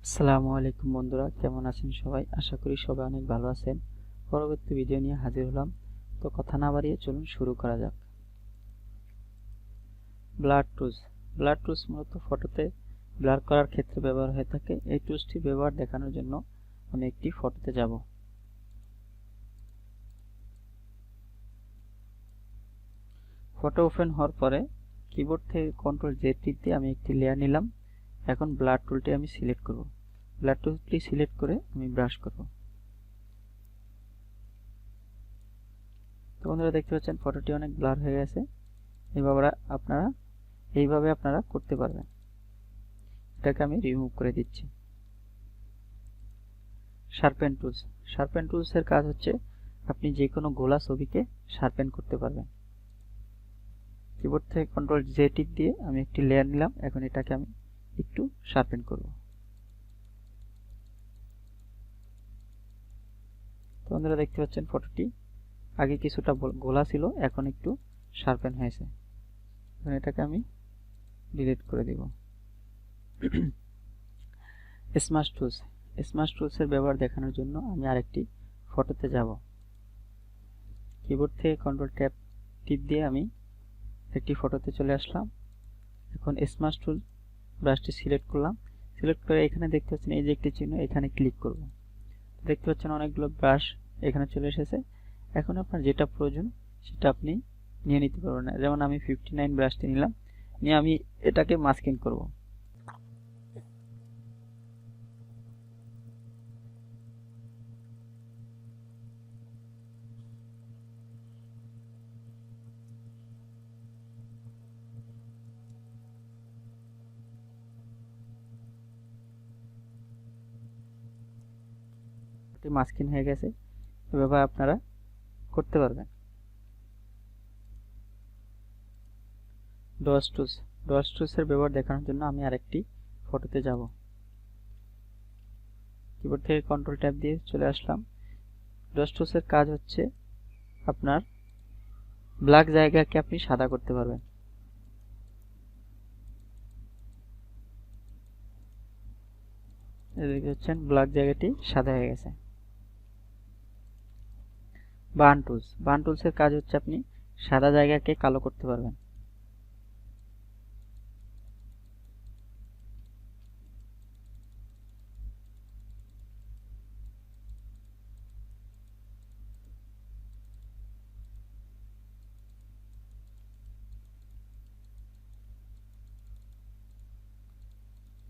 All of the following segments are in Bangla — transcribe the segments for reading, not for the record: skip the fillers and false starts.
আসসালামু আলাইকুম বন্ধুরা, কেমন আছেন সবাই? আশা করি সবাই অনেক ভালো আছেন। পরবর্তী ভিডিও নিয়ে হাজির হলাম। তো কথা না বাড়িয়ে চলুন শুরু করা যাক। Blur tools. ব্লার টুলস মূলত ফটোতে ব্লার করার ক্ষেত্রে ব্যবহার হয়ে থাকে। এই টুলসটি ব্যবহার দেখানোর জন্য আমি একটি ফটোতে যাব। ফটো ওপেন হওয়ার পরে কিবোর্ড থেকে কন্ট্রোল জেড টিপ দিয়ে আমি একটি লেয়ার নিলাম। এখন ব্লার টুলটি আমি সিলেক্ট করব। ব্লার টুলটি সিলেক্ট করে আমি ব্রাশ করব। তো বন্ধুরা দেখতে পাচ্ছেন ফটোটি অনেক ব্লার হয়ে গেছে। এইভাবে আপনারা করতে পারবেন। এটাকে আমি রিমুভ করে দিচ্ছি। Sharpen tools. শার্পেন টুলস এর কাজ হচ্ছে আপনি যে কোনো গোলা ছবিকে শার্পেন করতে পারবেন। কিবোর্ড থেকে কন্ট্রোল জে টিপ দিয়ে আমি একটি লেয়ার নিলাম। এখন এটাকে আমি একটু শার্পেন করব। তো বন্ধুরা দেখতে পাচ্ছেন ফটোটি আগে কিছুটা গোলা ছিল, এখন একটু শার্পেন হয়েছে। এখন এটাকে আমি ডিলিট করে দিব। Smash tools. স্মাশ টুলস এর ব্যবহার দেখানোর জন্য আমি আরেকটি ফটোতে যাব। কিবোর্ড থেকে কন্ট্রোল ট্যাব টিপ দিয়ে আমি একটি ফটোতে চলে আসলাম। এখন স্মাশ টুল ব্রাশটি সিলেক্ট করলাম। সিলেক্ট করে এখানে দেখতে পাচ্ছেন এই যে একটি চিহ্ন, এখানে ক্লিক করব। দেখতে পাচ্ছেন অনেকগুলো ব্রাশ এখানে চলে এসেছে। এখন আপনার যেটা প্রয়োজন সেটা আপনি নিয়ে নিতে পারবেন। যেমন আমি 59 ব্রাশটি নিলাম, নিয়ে আমি এটাকে মাস্কিং করব। মাস্কিং হয়ে গেছে। এভাবে আপনারা করতে পারবেন। DOS tools. ডস টুলস এর ব্যবহার দেখানোর জন্য আমি আরেকটি ফটোতে যাব। কিবোর্ড থেকে কন্ট্রোল ট্যাব দিয়ে চলে আসলাম। ডস টুলস এর কাজ হচ্ছে আপনার ব্ল্যাক জায়গাকে আপনি সাদা করতে পারবেন। দেখতে পাচ্ছেন ব্ল্যাক জায়গাটি সাদা হয়ে গেছে। Burn tools. বার্ন টুলস এর কাজ হচ্ছে আপনি সাদা জায়গাকে কালো করতে পারবেন।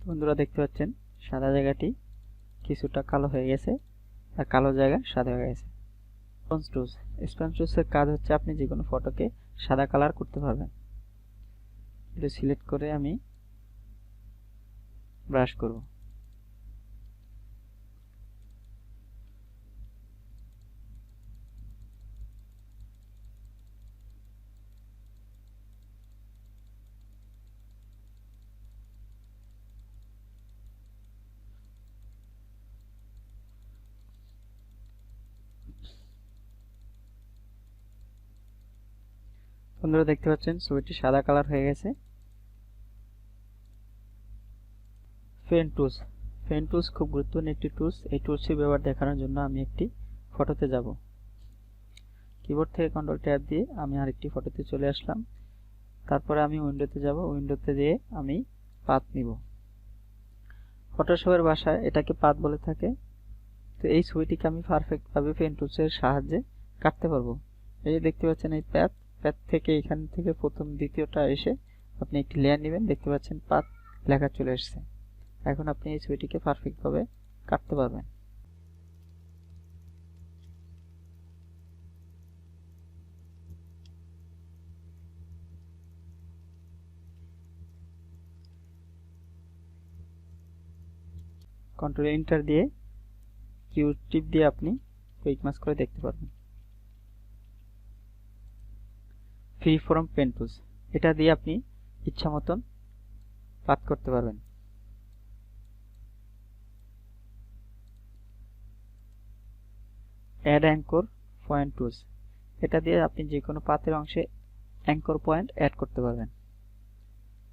বন্ধুরা দেখতে পাচ্ছেন সাদা জায়গাটি কিছুটা কালো হয়ে গেছে আর কালো জায়গা সাদা হয়ে গেছে। Sponge tools. স্পঞ্জ টুলস এর কাজ হচ্ছে আপনি যে কোনো ফটোকে সাদা কালার করতে পারবেন। এটা সিলেক্ট করে আমি ব্রাশ করব। বন্ধুরা দেখতে পাচ্ছেন ছবিটি সাদা কালার হয়ে গেছে। Pen tools. পেন টুলস খুব গুরুত্বপূর্ণ একটি টুলস। এই টুলসটি ব্যবহার দেখানোর জন্য আমি একটি ফটোতে যাব। কিবোর্ড থেকে কন্ট্রোল ট্যাব দিয়ে আমি আরেকটি ফটোতে চলে আসলাম। তারপরে আমি উইন্ডোতে যাব। উইন্ডোতে যেয়ে আমি পাথ নিব। ফটোশপের ভাষায় এটাকে পাথ বলে থাকে। তো এই ছবিটিকে আমি পারফেক্ট ভাবে পেন টুলসের সাহায্যে কাটতে পারবো। এই যে দেখতে পাচ্ছেন এই প্যাথ থেকে এখান থেকে প্রথম দ্বিতীয়টা এসে আপনি একটি লেয়ার নেবেন। দেখতে পাচ্ছেন পাথ লেখা চলে এসেছে। এখন আপনি এই ছবিটিকে পারফেক্ট ভাবে কাটতে পারবেন। কন্ট্রোল এন্টার দিয়ে কিউ টিপ দিয়ে আপনি কুইক মাস্ক করে দেখতে পারবেন। Free form pen tools. এটা দিয়ে আপনি ইচ্ছা মতন পাথ করতে পারবেন। Add anchor point tools. এটা দিয়ে আপনি যে কোনো পাথের অংশে অ্যাঙ্কর পয়েন্ট অ্যাড করতে পারবেন।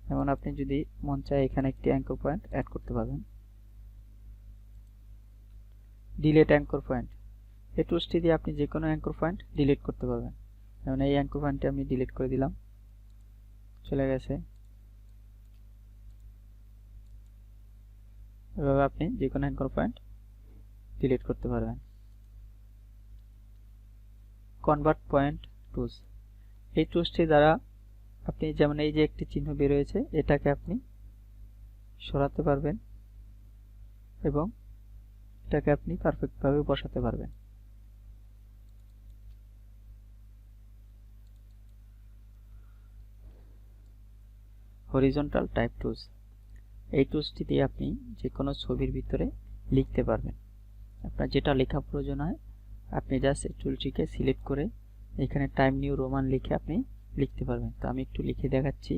যেমন আপনি যদি মন চায় এখানে একটি অ্যাঙ্কর পয়েন্ট অ্যাড করতে পারবেন। ডিলিট অ্যাঙ্কর পয়েন্ট, এই টুলসটি দিয়ে আপনি যে কোনো অ্যাঙ্কর পয়েন্ট ডিলিট করতে পারবেন। যেমন এই অ্যাঙ্কর পয়েন্টটি আমি ডিলিট করে দিলাম, চলে গেছে। এভাবে আপনি যে কোনো অ্যাঙ্কর পয়েন্ট ডিলিট করতে পারবেন। কনভার্ট পয়েন্ট টুলস, এই টুলসটি দ্বারা আপনি যেমন এই যে একটি চিহ্ন বের হয়েছে, এটাকে আপনি সরাতে পারবেন এবং এটাকে আপনি পারফেক্টভাবে বসাতে পারবেন। হরিজন্টাল টাইপ টুলস, এই টুলসটি দিয়ে আপনি যে কোনো ছবির ভিতরে লিখতে পারবেন। আপনার যেটা লেখা প্রয়োজন হয় আপনি জাস্ট এই টুলটিকে সিলেক্ট করে এখানে টাইম নিউ রোমান লিখে আপনি লিখতে পারবেন। তো আমি একটু লিখে দেখাচ্ছি।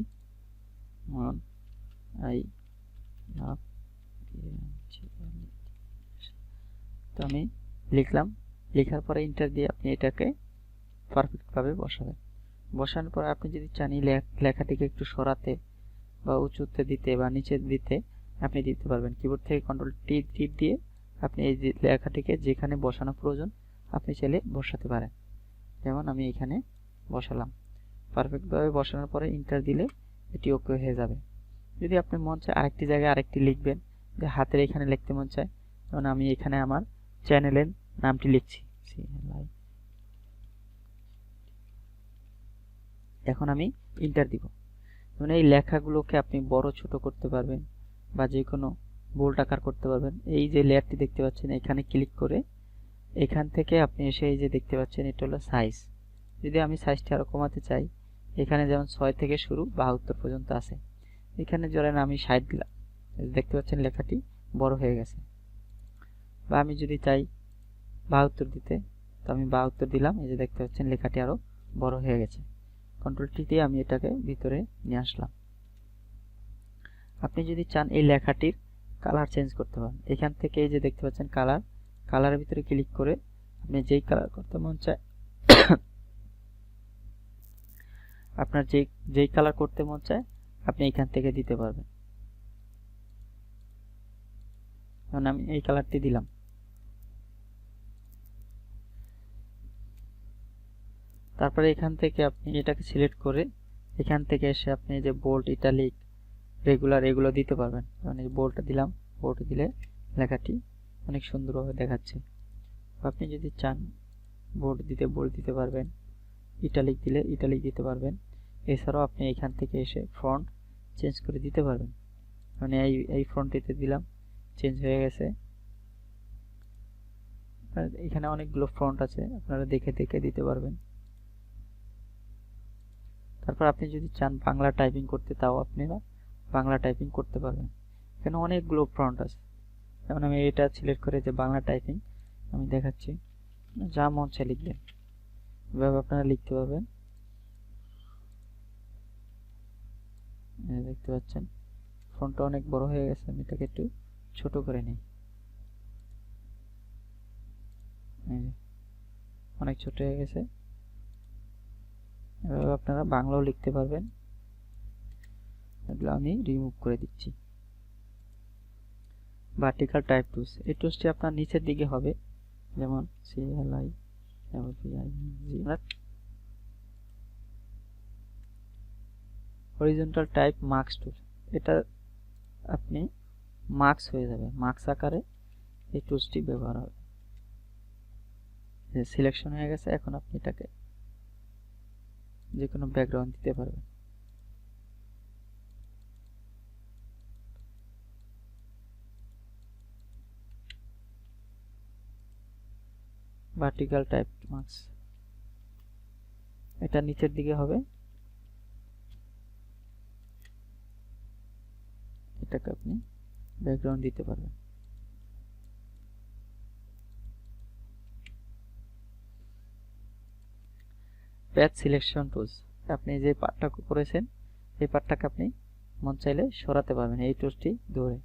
তো আমি লিখলাম, লেখার পরে এন্টার দিয়ে আপনি এটাকে পারফেক্টভাবে বসাবেন। বসানোর পর আপনি যদি চান এই লেখাটিকে একটু সরাতে বা উঁচুতে দিতে বা নিচে দিতে আপনি দিতে পারবেন। কিবোর্ড থেকে কন্ট্রোল টিপ দিয়ে আপনি এই লেখাটিকে যেখানে বসানো প্রয়োজন আপনি চাইলে বসাতে পারেন। যেমন আমি এখানে বসালাম, পারফেক্টভাবে বসানোর পরে এন্টার দিলে এটি ওকে হয়ে যাবে। যদি আপনি মন চায় আরেকটি জায়গায় আরেকটি লিখবেন, যে হাতের এখানে লিখতে মন চায়, যেমন আমি এখানে আমার চ্যানেলের নামটি লিখছি। এখন আমি এন্টার দিব। মানে এই লেখাগুলোকে আপনি বড় ছোট করতে পারবেন বা যে কোনো বোল্ড আকার করতে পারবেন। এই যে লেয়ারটি দেখতে পাচ্ছেন, এখানে ক্লিক করে এখান থেকে আপনি এসে এই যে দেখতে পাচ্ছেন এটা হলো সাইজ। যদি আমি সাইজটি আরো কমাতে চাই, এখানে যেমন 6 থেকে শুরু 72 পর্যন্ত আছে, এখানে ধরেন আমি 60 দিলাম, দেখতে পাচ্ছেন লেখাটি বড় হয়ে গেছে। বা আমি যদি চাই 72 দিতে, তো আমি 72 দিলাম, এই যে দেখতে পাচ্ছেন লেখাটি আরো বড় হয়ে গেছে। কন্ট্রোল টি দিয়ে আমি এটাকে ভিতরে নিয়ে আসলাম। আপনি যদি চান এই লেখাটির কালার চেঞ্জ করতে পারেন, এখান থেকে এই যে দেখতে পাচ্ছেন কালারের ভিতরে ক্লিক করে আপনি যেই কালার করতে মন চায় আপনার যেই কালার করতে মন চায় আপনি এখান থেকে দিতে পারবেন। যেমন আমি এই কালারটি দিলাম। তারপরে এখান থেকে আপনি এটাকে সিলেক্ট করে এখান থেকে এসে আপনি যে বোল্ড, ইটালিক, রেগুলার এগুলো দিতে পারবেন। যেমন এই বোল্ডটা দিলাম, বোল্ড দিলে লেখাটি অনেক সুন্দরভাবে দেখাচ্ছে। আপনি যদি চান বোল্ড দিতে বোল্ড দিতে পারবেন, ইটালিক দিলে ইটালিক দিতে পারবেন। এছাড়াও আপনি এখান থেকে এসে ফন্ট চেঞ্জ করে দিতে পারবেন। মানে এই ফন্টটিতে দিলাম, চেঞ্জ হয়ে গেছে। এখানে অনেকগুলো ফন্ট আছে, আপনারা দেখে দেখে দিতে পারবেন। তারপর আপনি যদি চান বাংলা টাইপিং করতে, তাও আপনারা বাংলা টাইপিং করতে পারবেন। এখানে অনেকগুলো ফন্ট আছে। যেমন আমি এটা সিলেক্ট করে যে বাংলা টাইপিং আমি দেখাচ্ছি, যা মন চায় লিখবেন, এভাবে আপনারা লিখতে পারবেন। দেখতে পাচ্ছেন ফন্টটা অনেক বড় হয়ে গেছে, আমি এটাকে একটু ছোট করে নিই। অনেক ছোট হয়ে গেছে। এভাবে আপনারা বাংলাও লিখতে পারবেন। এগুলো আমি রিমুভ করে দিচ্ছি। ভার্টিক্যাল টাইপ টুলস, এই টুলসটি আপনার নিচের দিকে হবে, যেমন হরিজন্টাল টাইপ মার্কস টুল, এটা আপনি মার্কস হয়ে যাবে, মার্কস আকারে এই টুলসটি ব্যবহার হবে। সিলেকশন হয়ে গেছে, এখন আপনি এটাকে যে কোনো ব্যাকগ্রাউন্ড দিতে পারবেন। ভার্টিক্যাল টাইপ মার্কস, এটা নিচের দিকে হবে, এটাকে আপনি ব্যাকগ্রাউন্ড দিতে পারবেন। প্যাথ সিলেকশন টুলস, আপনি যে পার্টটা করেছেন এই পার্টটাকে আপনি মন চাইলে সরাতে পারবেন এই টুলসটি ধরে।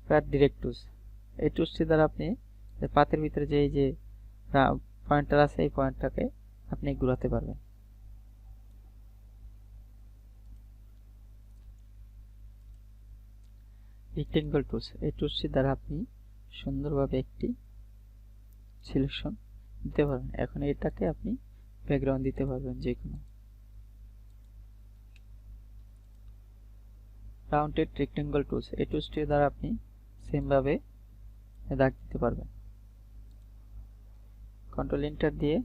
প্যাথ ডিরেক্ট টুলস, এই টুলসটি দ্বারা আপনি পাতের ভিতরে যে এই যে পয়েন্টার আছে এই পয়েন্টটাকে আপনি ঘোরাতে পারবেন। রেক্টেঙ্গল টুলস, এই টুলসটি দ্বারা আপনি সুন্দরভাবে একটি সিলেকশন দিতে পারবেন। এখন এটাকে আপনি ব্যাকগ্রাউন্ড দিতে পারবেন যে কোনো। রাউন্ডেড রেক্টেঙ্গল টুলস, এই টুলসটির দ্বারা আপনি সেম ভাবে দাগ দিতে পারবেন। কন্ট্রোল এন্টার দিয়ে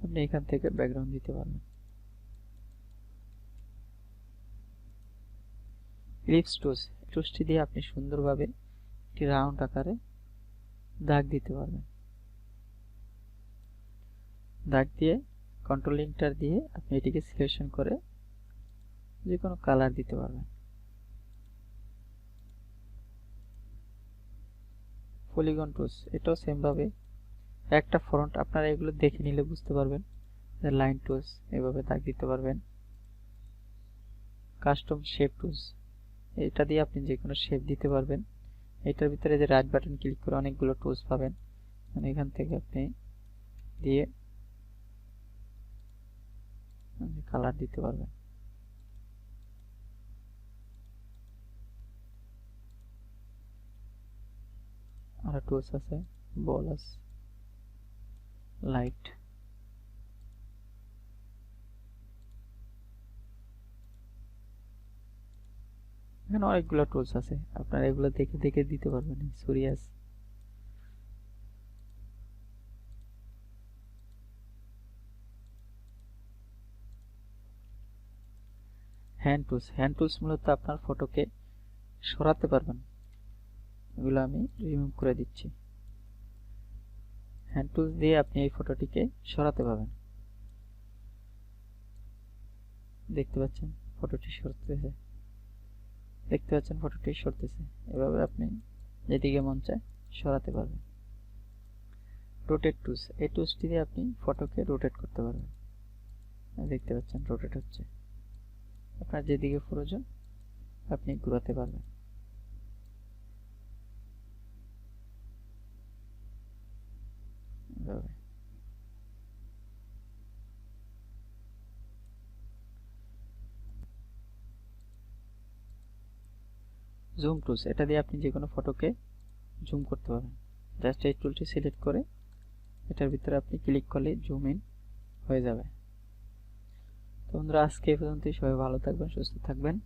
আপনি এখান থেকে ব্যাকগ্রাউন্ড দিতে পারবেন। ইলিপস টুলস, টুলসটি দিয়ে আপনি সুন্দরভাবে একটি রাউন্ড আকারে দাগ দিতে পারবেন। দাগ দিয়ে কন্ট্রোল এন্টার দিয়ে আপনি এটিকে সিলেকশন করে যে কোনো কালার দিতে পারবেন। পলিগন টুলস, এটাও সেম ভাবে একটা ফন্ট, আপনারা এগুলো দেখে নিলে বুঝতে পারবেন। লাইন টুলস, এভাবে দাগ দিতে পারবেন। কাস্টম শেপ টুলস, এটা দিয়ে আপনি যে কোনো শেপ দিতে পারবেন। এটার ভিতরে যে রাইট বাটন ক্লিক করে অনেকগুলো টুলস পাবেন, মানে এখান থেকে আপনি দিয়ে কালার দিতে পারবেন। আর টুলস আছে বলাস, লাইট, এখানে অনেকগুলো টুলস আছে, আপনারা এগুলো দেখে দেখে দিতে পারবেন। সুরিয়াস, হ্যান্ড টুলস, হ্যান্ড টুলস মূলত আপনার ফটোকে সরাতে পারবেন। এগুলো আমি রিমুভ করে দিচ্ছি। হ্যান্ড টুলস দিয়ে আপনি এই ফটোটিকে সরাতে পারবেন। দেখতে পাচ্ছেন ফটোটি সরতেছে, দেখতে পাচ্ছেন ফটোটি সরতেছে। এভাবে আপনি যেদিকে মন চায় সরাতে পারবেন। রোটেট টুলস, এই টুলসটি দিয়ে আপনি ফটোকে রোটেট করতে পারবেন। দেখতে পাচ্ছেন রোটেট হচ্ছে। আপনার যেদিকে প্রয়োজন আপনি ঘোরাতে পারবেন। জুম টুলস, এটা দিয়ে আপনি যে কোনো ফটোকে জুম করতে পারবেন। জাস্ট এই টুলটি সিলেক্ট করে এটার ভিতরে আপনি ক্লিক করলে জুম ইন হয়ে যাবে। তো বন্ধুরা, আজকে এই পর্যন্তই। সবাই ভালো থাকবেন, সুস্থ থাকবেন।